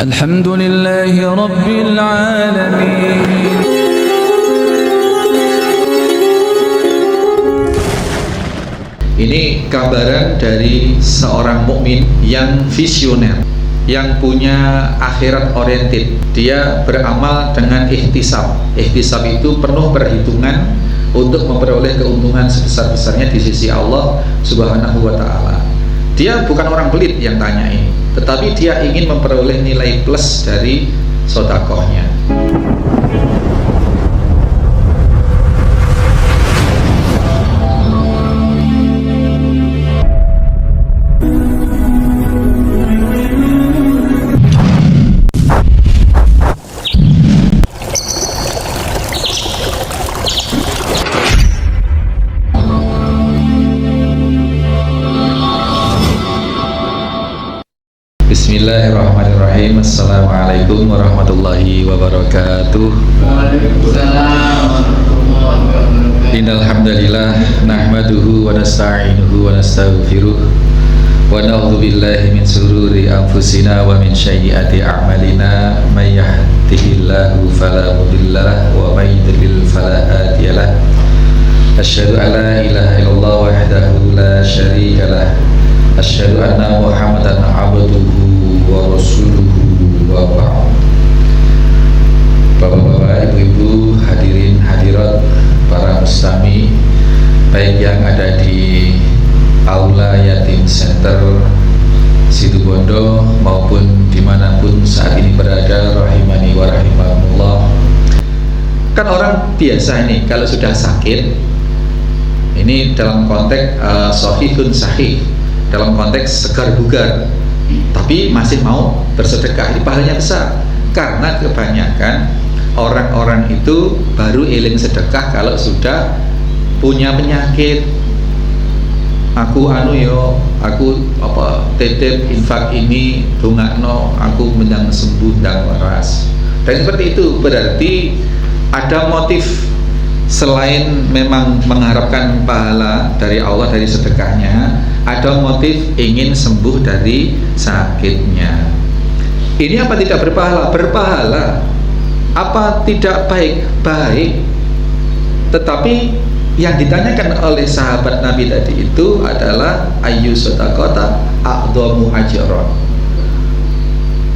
Alhamdulillahi Rabbil Alamin. Ini gambaran dari seorang mukmin yang visioner, yang punya akhirat oriented. Dia beramal dengan ihtisab. Ihtisab itu penuh perhitungan untuk memperoleh keuntungan sebesar-besarnya di sisi Allah Subhanahu wa Ta'ala. Dia bukan orang pelit yang tanya ini, tetapi dia ingin memperoleh nilai plus dari sedekahnya. Bismillahirrahmanirrahim. Assalamualaikum warahmatullahi wabarakatuh. Waalaikumsalam warahmatullahi wabarakatuh. Innal hamdalillah nahmaduhu wa nasta'inuhu wa nastaghfiruh wa na'udzu billahi min shururi anfusina wa min sayyiati a'malina may yahdihillahu fala mudhillalah wa may yudlil fala hadiyalah. Asyhadu an la ilaha illallah wahdahu la syarikalah. Asyhadu anna Muhammadan abduhu wa rasuluhu wa ba'd. Bapak-bapak, ibu-ibu, hadirin hadirat, para mustami, baik yang ada di Aula Yatim Center Situbondo maupun dimanapun saat ini berada, rahimani wa rahimakumullah. Kan orang biasa ini kalau sudah sakit, ini dalam konteks sahihun sahih, dalam konteks segar bugar, tapi masih mau bersedekah, ini pahalanya besar. Karena kebanyakan orang-orang itu baru eling sedekah kalau sudah punya penyakit. Aku aku titip infak ini dongakno, aku mendang sembuh ndang waras. Dan seperti itu berarti ada motif selain memang mengharapkan pahala dari Allah dari sedekahnya, ada motif ingin sembuh dari sakitnya. Ini apa tidak berpahala? Berpahala. Apa tidak baik? Baik. Tetapi yang ditanyakan oleh sahabat Nabi tadi itu adalah ayyu shadaqata a'dhamu ajran.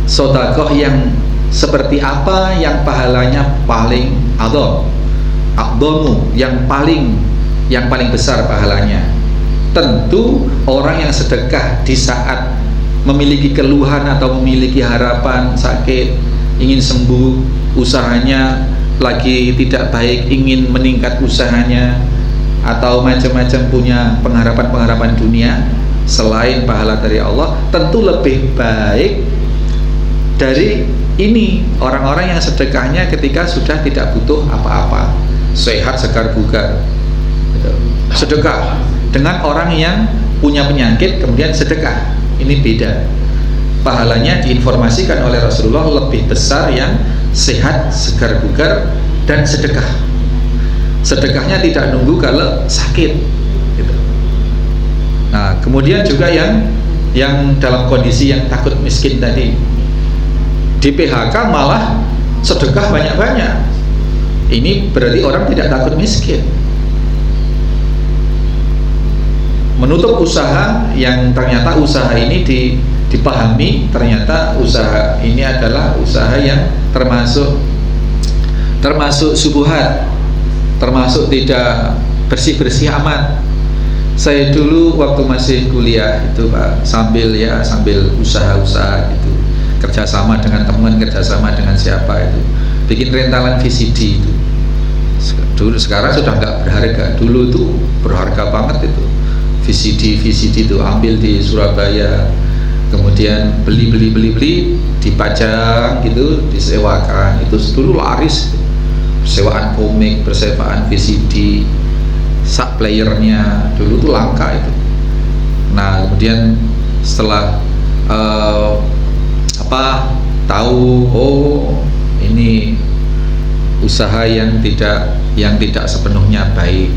Sedekah yang seperti apa yang pahalanya paling a'dham? A'dhamu, yang paling besar pahalanya. Tentu orang yang sedekah di saat memiliki keluhan atau memiliki harapan sakit, ingin sembuh, usahanya lagi tidak baik, ingin meningkat usahanya, atau macam-macam punya pengharapan-pengharapan dunia selain pahala dari Allah, tentu lebih baik dari ini orang-orang yang sedekahnya ketika sudah tidak butuh apa-apa, sehat segar bugar. Sedekah dengan orang yang punya penyakit kemudian sedekah, ini beda. Pahalanya diinformasikan oleh Rasulullah lebih besar yang sehat segar bugar dan sedekah. Sedekahnya tidak nunggu kalau sakit gitu. Nah, kemudian juga yang dalam kondisi yang takut miskin tadi, di PHK malah sedekah banyak-banyak. Ini berarti orang tidak takut miskin. Menutup usaha yang ternyata usaha ini dipahami, ternyata usaha ini adalah usaha yang termasuk subuhat, termasuk tidak bersih-bersih amat. Saya dulu waktu masih kuliah itu Pak, sambil usaha-usaha gitu, kerjasama dengan teman, kerjasama dengan siapa itu, bikin rentalan VCD itu. Dulu, sekarang sudah nggak berharga, dulu itu berharga banget itu. VCD itu ambil di Surabaya, kemudian beli dipajang gitu, disewakan. Itu dulu laris, persewaan komik, persewaan VCD, sak playernya dulu tuh langka itu. Nah, kemudian setelah tahu, oh ini usaha yang tidak sepenuhnya baik,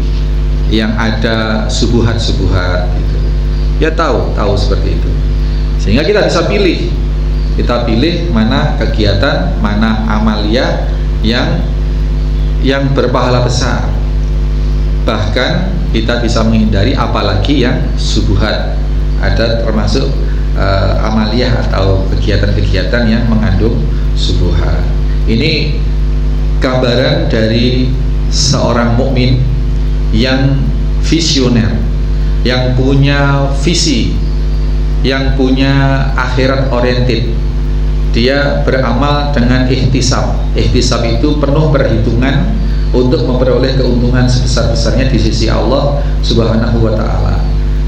yang ada subuhat gitu, ya tahu seperti itu, sehingga kita bisa pilih Kita pilih mana kegiatan, mana amalia yang berpahala besar. Bahkan kita bisa menghindari apalagi yang subuhat. Ada termasuk amaliyah atau kegiatan-kegiatan yang mengandung subuhat. Ini gambaran dari seorang mukmin yang visioner, yang punya visi, yang punya akhirat oriented. Dia beramal dengan ihtisab. Ihtisab itu penuh perhitungan untuk memperoleh keuntungan sebesar-besarnya di sisi Allah Subhanahu wa ta'ala.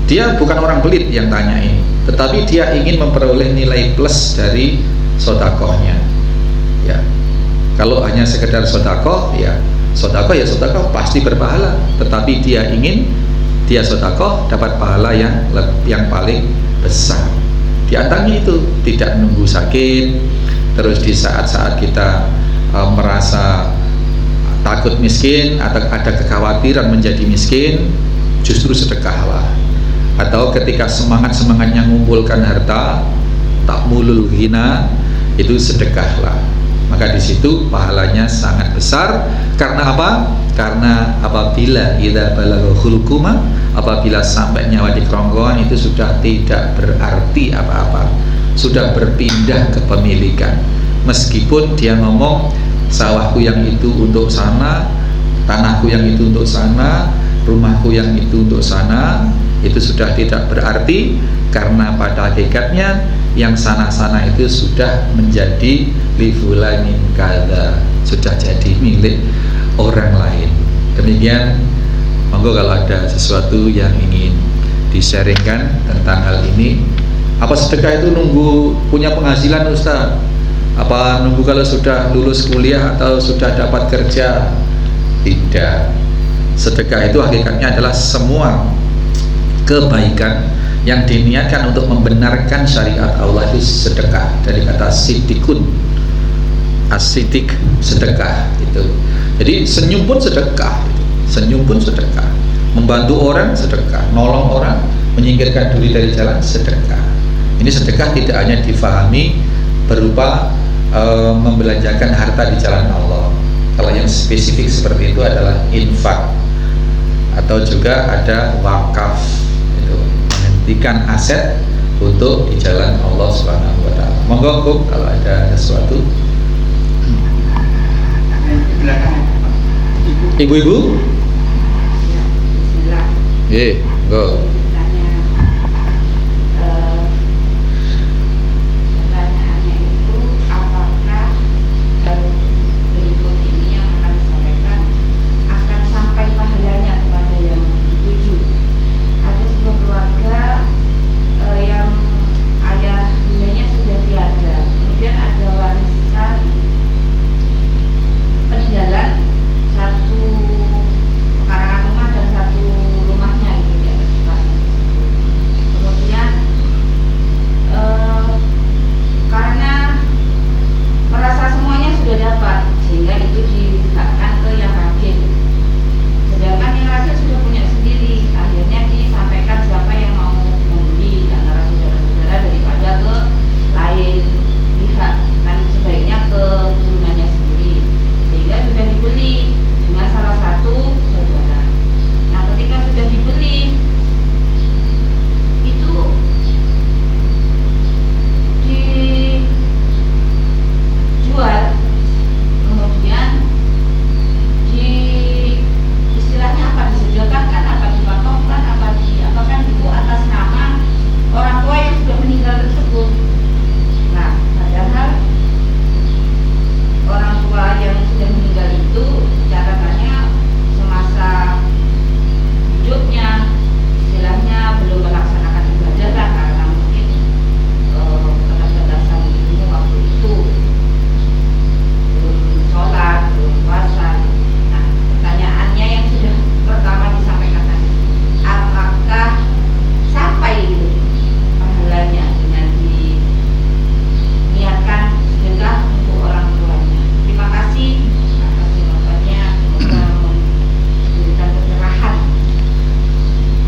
Dia bukan orang pelit yang tanya ini, tetapi dia ingin memperoleh nilai plus dari sodakohnya. Ya, kalau hanya sekedar sodakoh, ya sodakoh pasti berpahala. Tetapi dia ingin dia sodakoh dapat pahala yang paling besar. Di antaranya itu tidak menunggu sakit, terus di saat-saat kita merasa takut miskin atau ada kekhawatiran menjadi miskin, justru sedekahlah. Atau ketika semangatnya mengumpulkan harta, tak mulul ghina, itu sedekahlah. Maka di situ pahalanya sangat besar. Karena apa? Karena apabila idza balagha khulquma, apabila sampai nyawa di kerongkongan, itu sudah tidak berarti apa-apa, sudah berpindah kepemilikan. Meskipun dia ngomong sawahku yang itu untuk sana, tanahku yang itu untuk sana, rumahku yang itu untuk sana, itu sudah tidak berarti. Karena pada hakikatnya yang sana-sana itu sudah menjadi livulanin kada, sudah jadi milik orang lain. Demikian, monggo kalau ada sesuatu yang ingin di-sharingkan tentang hal ini. Apa sedekah itu nunggu punya penghasilan, Ustaz? Apa nunggu kalau sudah lulus kuliah atau sudah dapat kerja? Tidak. Sedekah itu hakikatnya adalah semua kebaikan yang diniatkan untuk membenarkan syariat Allah itu sedekah. Dari kata sidikun, asidik, sedekah itu. Jadi senyum pun sedekah, senyum pun sedekah, membantu orang sedekah, nolong orang, menyingkirkan duri dari jalan sedekah. Ini sedekah tidak hanya difahami berupa membelanjakan harta di jalan Allah. Kalau yang spesifik seperti itu adalah infak, atau juga ada wakaf, itu menghentikan aset untuk di jalan Allah Subhanahu wa ta'ala. Monggo Kum, kalau ada sesuatu. Ibu-ibu? Go.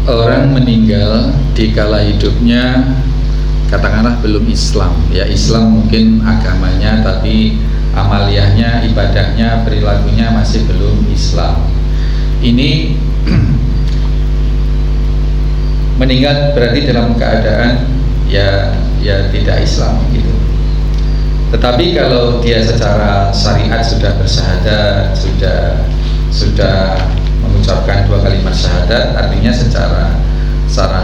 Orang meninggal di kala hidupnya katakanlah belum Islam, ya Islam mungkin agamanya tapi amaliyahnya, ibadahnya, perilakunya masih belum Islam. Ini meninggal berarti dalam keadaan ya tidak Islam gitu. Tetapi kalau dia secara syariat sudah bersyahadat, sudah mengucapkan 2 kalimat syahadat, artinya secara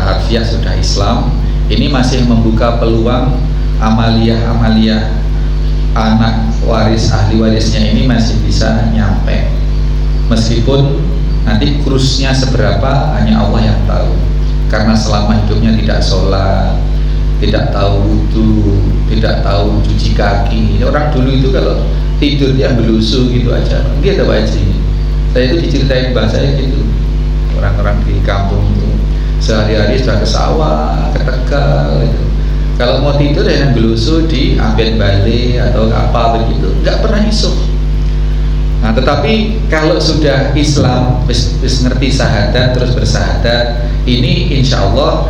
harfiah sudah Islam, ini masih membuka peluang amaliyah anak waris, ahli warisnya ini masih bisa nyampe, meskipun nanti kurusnya seberapa hanya Allah yang tahu, karena selama hidupnya tidak sholat, tidak tahu wudu, tidak tahu cuci kaki. Orang dulu itu kalau tidur dia belusu gitu aja, dia ada wajib. Saya itu diceritain bahasa saya gitu, orang-orang di kampung itu sehari-hari sudah ke sawah, ke Tegal gitu. Kalau mau tidur ya belusu di Ambien Bali atau apa begitu, nggak pernah isuk. Nah, tetapi kalau sudah Islam, wis ngerti syahadat, terus bersyahadat, ini insya Allah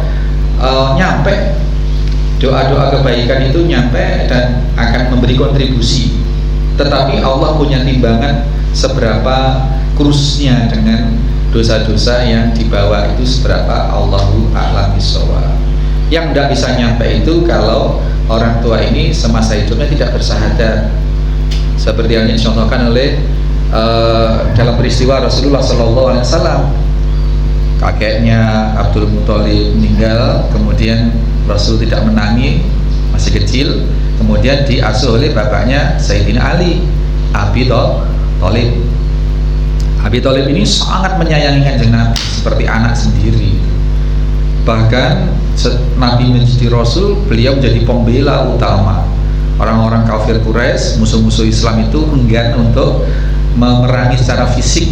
nyampe, doa-doa kebaikan itu nyampe dan akan memberi kontribusi. Tetapi Allah punya timbangan seberapa kurusnya dengan dosa-dosa yang dibawa itu seberapa, Allahu a'lam bishawab. Yang tidak bisa nyampe itu kalau orang tua ini semasa hidupnya tidak bersyahadat, seperti yang dicontohkan oleh dalam peristiwa Rasulullah SAW. Kakeknya Abdul Muthalib meninggal, kemudian Rasul tidak menangi, masih kecil, kemudian diasuh oleh bapaknya Sayyidina Ali, Abi Thalib. Abi Thalib ini sangat menyayangi Kanjeng Nabi seperti anak sendiri. Bahkan Nabi menjadi Rasul, beliau menjadi pembela utama. Orang-orang kafir Quraisy, musuh-musuh Islam itu enggan untuk memerangi secara fisik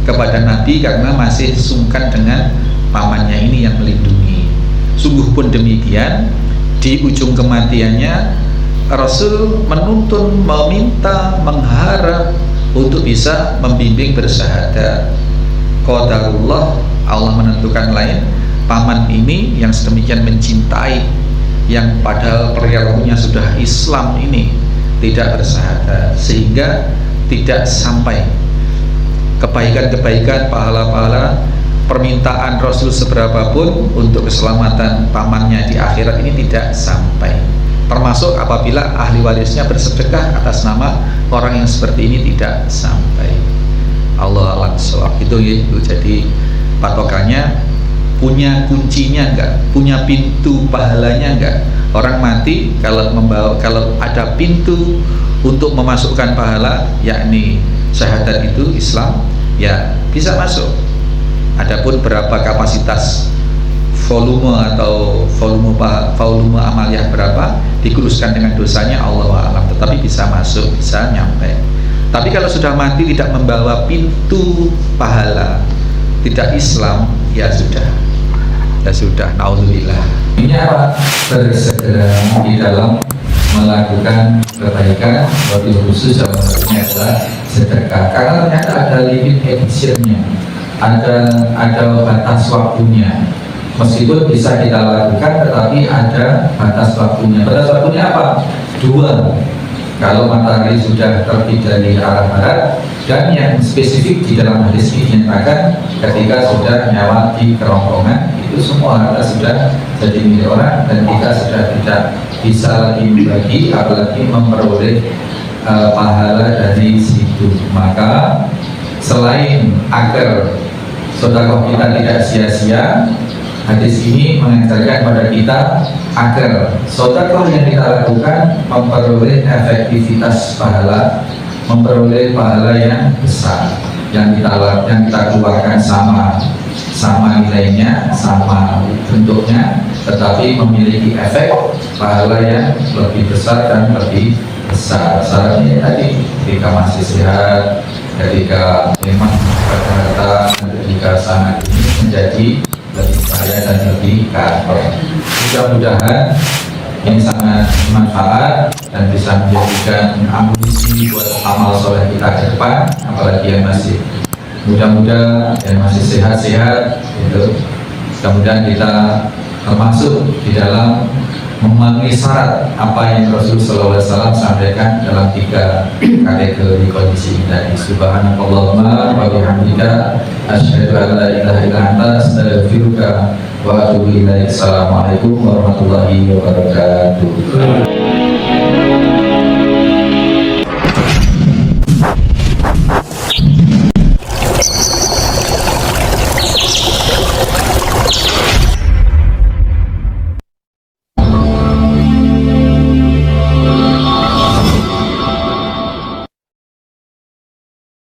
kepada Nabi karena masih sungkan dengan pamannya ini yang melindungi. Sungguh pun demikian, di ujung kematiannya Rasul menuntun, meminta, mengharap untuk bisa membimbing bersyahadat. Qadarullah, Allah menentukan lain, paman ini yang sedemikian mencintai, yang padahal perilakunya sudah Islam ini tidak bersyahadat, sehingga tidak sampai kebaikan-kebaikan, pahala-pahala, permintaan Rasul seberapapun untuk keselamatan pamannya di akhirat ini tidak sampai. Termasuk apabila ahli warisnya bersedekah atas nama orang yang seperti ini tidak sampai. Allah a'lam bishawab. Itu jadi patokannya, punya kuncinya enggak, punya pintu pahalanya enggak. Orang mati kalau ada pintu untuk memasukkan pahala, yakni syahadat itu Islam, ya bisa masuk. Adapun berapa kapasitas volume atau volume amaliyah berapa dikuruskan dengan dosanya, Allah a'lam, tetapi bisa masuk, bisa nyampe. Tapi kalau sudah mati tidak membawa pintu pahala, tidak Islam, ya sudah, naudzubillah. Ini apa? Bersegera di dalam melakukan kebaikan, lebih khusus dalam hal ini adalah sedekah, karena ternyata ada limit editionnya, ada batas waktunya. Meskipun bisa kita lakukan, tetapi ada batas waktunya. Batas waktunya apa? 2. Kalau matahari sudah terbit dari arah barat, dan yang spesifik di dalam hadis ini dinyatakan ketika sudah nyawa di kerongkongan, itu semua harta sudah jadi milik orang dan kita sudah tidak bisa lagi membagi, apalagi memperoleh pahala dari situ. Maka selain agar sedekah kita tidak sia-sia, hadis ini mengajarkan kepada kita agar sedekah yang kita lakukan memperoleh efektivitas pahala, memperoleh pahala yang besar, yang kita keluarkan sama nilainya, sama bentuknya, tetapi memiliki efek pahala yang lebih besar dan lebih besar. Syaratnya tadi, ketika masih sehat, ketika memang harta, ketika sangat ini menjadi lebih kaya dan lebih kaya. Mudah-mudahan ini sangat bermanfaat dan bisa menjadikan amunisi buat amal soleh kita ke depan, apalagi yang masih muda-muda, yang masih sehat-sehat, itu mudah-mudahan kita termasuk di dalam memenuhi syarat apa yang Rasulullah SAW sampaikan dalam 3 kategori kondisi ini tadi. Subhanakallahumma wa bihamdika asyhadu an la ilaha illa anta astaghfiruka wa atubu ilaik. Assalamualaikum warahmatullahi wabarakatuh.